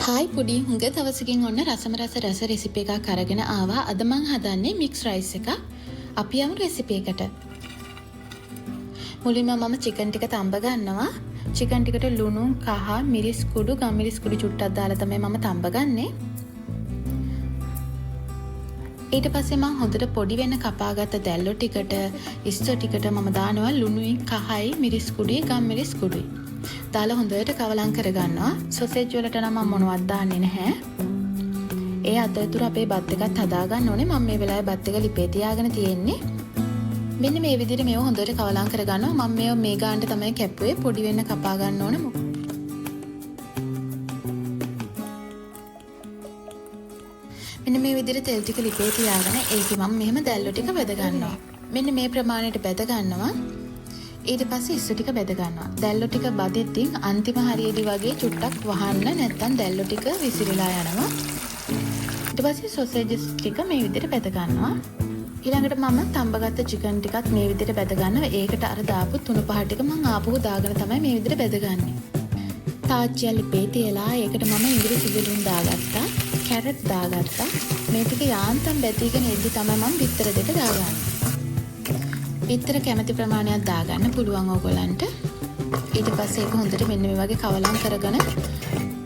Hi පුඩි හුඟ දවසකින් ඔන්න රසම රස රෙසිපි එකක් අරගෙන ආවා. අද මං හදන්නේ මික්ස් රයිස් එකක්. අපි යමු රෙසිපි එකට. මුලින්ම මම චිකන් ටික තඹ ගන්නවා. චිකන් ටිකට ලුණු, කහ, මිරිස් කුඩු, ගම්මිරිස් කුඩු චුට්ටක් දාලා තමයි මම තඹ ගන්නෙ. ඊට පස්සේ මම හොඳට පොඩි වෙන්න කපාගත්ත දැල්ලෝ ටිකට, ඉස්සෝ ටිකට මම දානවා ලුණුයි, කහයි, මිරිස් කුඩුයි, ගම්මිරිස් කුඩුයි. දාලා හොඳට කවලම් කරගන්නවා. සොසේජ් වලට නම් මම මොනවත් දාන්නේ නැහැ. ඒ අතරතුර අපේ බත් එකත් හදා ගන්න ඕනේ. මම මේ වෙලාවේ බත් එක ලිපේ තියාගෙන තියෙන්නේ. මෙන්න මේ විදිහට මේව හොඳට කවලම් කරගන්නවා. මම මේව මේ ගානට තමයි කැපුවේ. පොඩි වෙන්න කපා ගන්න ඕනේ. මෙන්න මේ විදිහට තෙල් ටික ලිපේ තියාගෙන ඒකේ මම මෙහෙම දැල්ලෝ ටික බෙද ගන්නවා. මෙන්න මේ ප්‍රමාණයට බෙද ගන්නවා. ඊට පස්සේ ඉස්සු ටික බෙද ගන්නවා. දැල්ලෝ ටික බදිද්දී අන්තිම හරියේදී වගේ චුට්ටක් වහන්න, නැත්නම් දැල්ලෝ ටික විසිරීලා යනවා. ඊට පස්සේ සොසේජස් ටික මේ විදිහට බෙද ගන්නවා. ඊළඟට මම තඹගත්ත චිකන් ටිකත් මේ විදිහට බෙද ගන්නවා. ඒකට අර දාපු තුන පහ ටික මම ආපහු දාගෙන තමයි මේ විදිහට බෙදගන්නේ. තාච්චිය ලිපේ තියලා ඒකට මම ඉංග්‍රීසි සිදුරුම් දාගත්තා. කැරට් දාගත්තා. මේ ටික යාන්තම් බැදීගෙන එද්දි තමයි මම බිත්තර දෙක දාගන්නේ. බිත්තර කැමති ප්‍රමාණයක් දාගන්න පුළුවන් ඕගොල්ලන්ට. ඊට පස්සේ ඒක හොඳට මෙන්න මේ වගේ කවලම් කරගෙන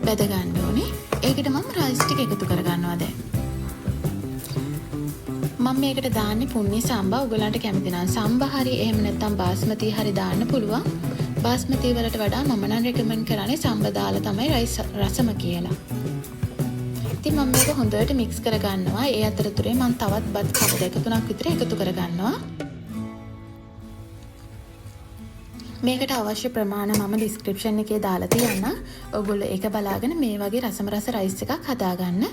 බෙද ගන්න ඕනේ. ඒකට මම රයිස් ටික එකතු කර ගන්නවා දැන්. මම මේකට දාන්නේ පුන්නේ සම්බා. ඕගොල්ලන්ට කැමති නම් සම්බා හරි එහෙම නැත්නම් බාස්මති හරි දාන්න පුළුවන්. බාස්මති වලට වඩා මම නම් රෙකමන්ඩ් කරන්නේ සම්බා දාලා තමයි රයිස් රසම කියලා. ඉතින් මම මේක හොඳට මික්ස් කර ගන්නවා. ඒ අතරතුරේ මම තවත් බත් කප දෙක තුනක් විතර එකතු කර ගන්නවා. මේකට අවශ්‍ය ප්‍රමාණය මම ඩිස්ක්‍රිප්ෂන් එකේ දාලා තියන්නම්. ඔයගොල්ලෝ ඒක බලාගෙන මේ වගේ රසම රස රයිස් එකක් හදාගන්න.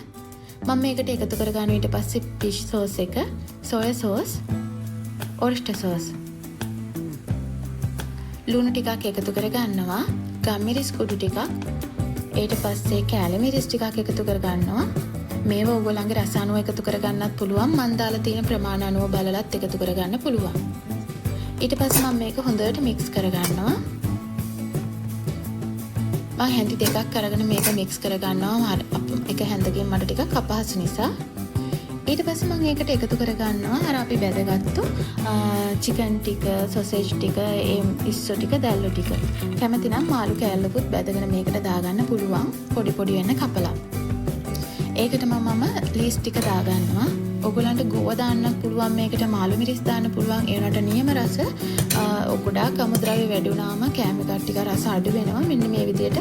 මම මේකට එකතු කරගන්න ඊට පස්සේ ෆිෂ් සෝස් එක, සෝයා සෝස්, ඔයිස්ටර් සෝස්, ලුණු ටිකක් එකතු කරගන්නවා, ගම්මිරිස් කුඩු ටිකක්, ඊට පස්සේ කෑලි මිරිස් ටිකක් එකතු කරගන්නවා. මේව ඔයගොල්ලන්ගේ රස අනුව එකතු කරගන්නත් පුළුවන්. මම දාලා තියෙන ප්‍රමාණය අනුව බලලත් එකතු කරගන්න පුළුවන්. ඊට පස්සේ මම මේක හොඳට මික්ස් කරගන්නවා. මම හැඳි දෙකක් අරගෙන මේක මික්ස් කරගන්නවා. එක හැඳකින් මට ටිකක් අපහසු නිසා. ඊට පස්සේ මම ඒකට එකතු කරගන්නවා අර අපි බෙදගත්තු චිකන් ටික, සොසේජ් ටික, ඉස්සෝ ටික, දැල්ලෝ ටික. කැමති නම් මාළු කෑල්ලකුත් බෙදගෙන මේකට දාගන්න පුළුවන්. පොඩි පොඩි වෙන්න කපලා. ඒකටම මම ලීස් ටික දාගන්නවා. ඔයගොල්ලන්ට ගෝව දාන්නත් පුළුවන්, මේකට මාළු මිරිස් දාන්න පුළුවන්. ඒ වුණාට නියම රස ගොඩාක් අමුද්‍රව්‍ය වැඩි වුණාම කෑම එකක් ටික රස අඩු වෙනවා. මෙන්න මේ විදිහට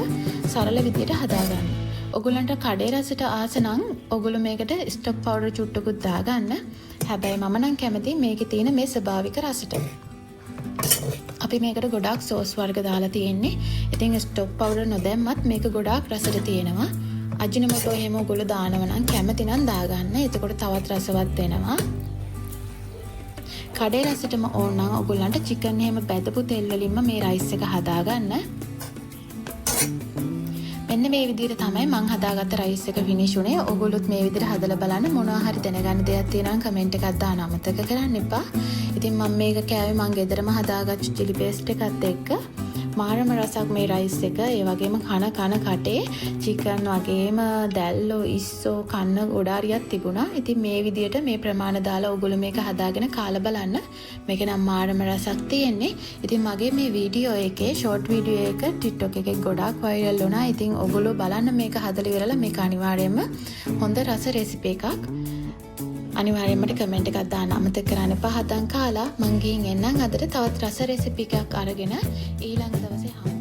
සරල විදිහට හදාගන්න. ඔයගොල්ලන්ට කඩේ රසට ආස නම් ඔයගොල්ලෝ මේකට ස්ටොක් පවුඩර් චුට්ටකුත් දාගන්න. හැබැයි මම නම් කැමති මේකේ තියෙන මේ ස්වභාවික රසට. අපි මේකට ගොඩාක් සෝස් වර්ග දාලා තියෙන්නේ. ඉතින් ස්ටොක් පවුඩර් නොදැම්මත් මේක ගොඩාක් රසට තියෙනවා. අජිනමොටෝ එහෙම ඔයගොල්ලෝ දානවා නම් කැමති නම් දාගන්න. එතකොට තවත් රසවත් වෙනවා. කඩේ රසටම ඕන නම් ඔයගොල්ලන්ට චිකන් එහෙම බැදපු තෙල් වලින්ම මේ රයිස් එක හදාගන්න. මෙන්න මේ විදිහට තමයි මම හදාගත්ත රයිස් එක ෆිනිෂ් උනේ. ඔයගොල්ලොත් මේ විදිහට හදලා බලන්න. මොනවා හරි දැනගන්න දෙයක් තියෙනවා නම් කමෙන්ට් එකක් දාන්න අමතක කරන්න එපා. ඉතින් මම මේක කෑවේ මම ගෙදරම හදාගත්ත චිලි පේස්ට් එකත් එක්ක. මාරම රසක් මේ රයිස් එක. ඒ වගේම කන කටේ චිකන් වගේම දැල්ලෝ, ඉස්සෝ, කන්න ගොඩාරියක් තිබුණා. ඉතින් මේ විදිහට මේ ප්‍රමාණ දාලා ඔයගොල්ලෝ මේක හදාගෙන කාලා බලන්න. මේක නම් මාරම රසක් තියෙන්නේ. ඉතින් මගේ මේ වීඩියෝ එකේ ෂෝට් වීඩියෝ එක TikTok එකේ ගොඩාක් වයිරල් වුණා. ඉතින් ඔයගොල්ලෝ බලන්න මේක හදලා ඉවරලා මේක අනිවාර්යයෙන්ම හොඳ රස රෙසිපි එකක්. අනිවාර්යයෙන්ම කමෙන්ට් එකක් දාන්න අමතක කරන්න එපා. හදන් කාලා මං ගිහින් එන්නම්. අදට තවත් රස රෙසිපි එකක් අරගෙන ඊළඟ දවසේ